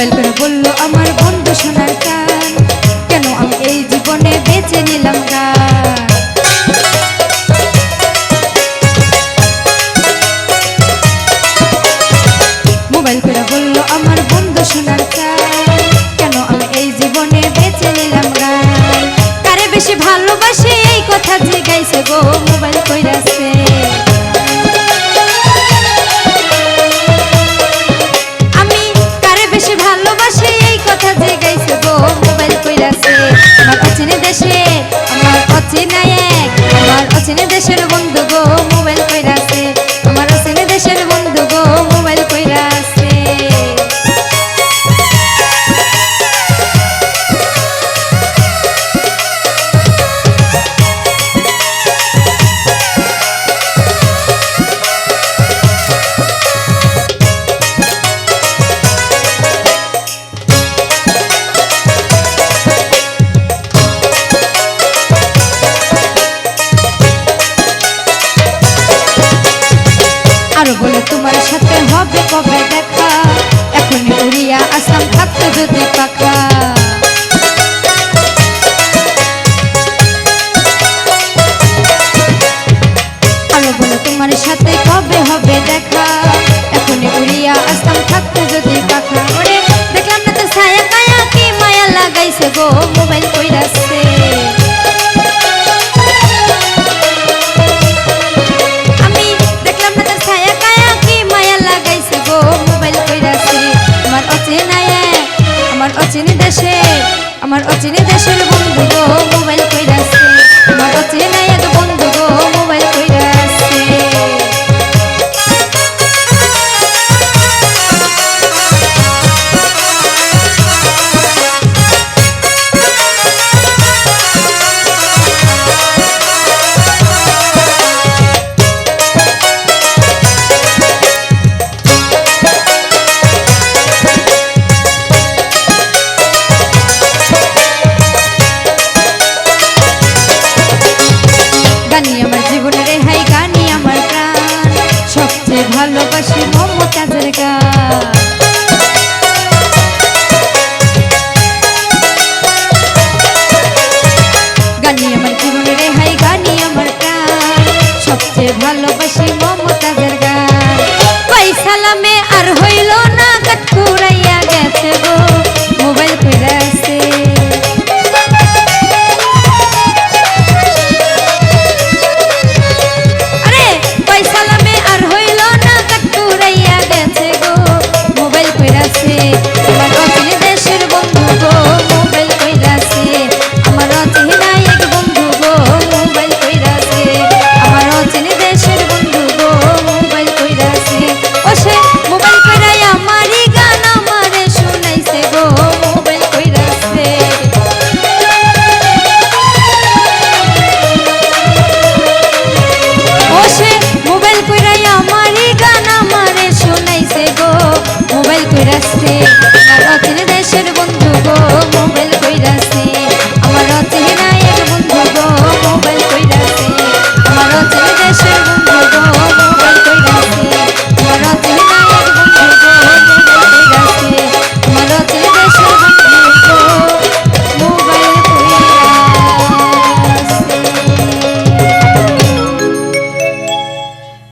Mobile করে বলল আমার বন্ধু সোনার কান, কেন আমি এই জীবনে বেঁচে নিলাম গান। মোবাইল করে বলল আমার বন্ধু সোনার কান, কেন আমি এই জীবনে বেঁচে নিলাম গান। কারে বেশি ভালোবাসে এই কথা জিগাইছে গো মোবাইল কইরাছে। আমি কারে বেশি ভালোবাসি এই কথা জিগাইছে গো মোবাইল কইরাছে। আমার অচিনে দেশে আমার অচিনা এক, আমার অচিনে দেশের বন্ধু গো মোবাইল কইরাছে। আমার অচিনে দেশের বন্ধু গো মোবাইল কইরাছে। আরো বলে তোমার সাথে হবে কবে দেখা, এখনই উড়িয়া আসলাম থাকতে যদি পাখা। আরো বলে তোমার সাথে কবে হবে দেখা, এখনই উড়িয়া আসলাম থাকতে যদি পাখা। ওরে দেখলাম না তো ছায়া কায়া কি মায়া লাগাইছে গো মোবাইল কইরাছে। অচিনে দেশে আমার অচিনে দেশের বন্ধু গো মোবাইল কইরাছে। আমার অচিনে এক বন্ধু গো মোবাইল কইরাছে। গানি আমার জীবনের হাই গানি আমার প্রাণ, সবচেয়ে ভালোবাসি মমতাজের গান। গানি আমার জীবনের হাই গানি আমার প্রাণ, সবচেয়ে ভালোবাসি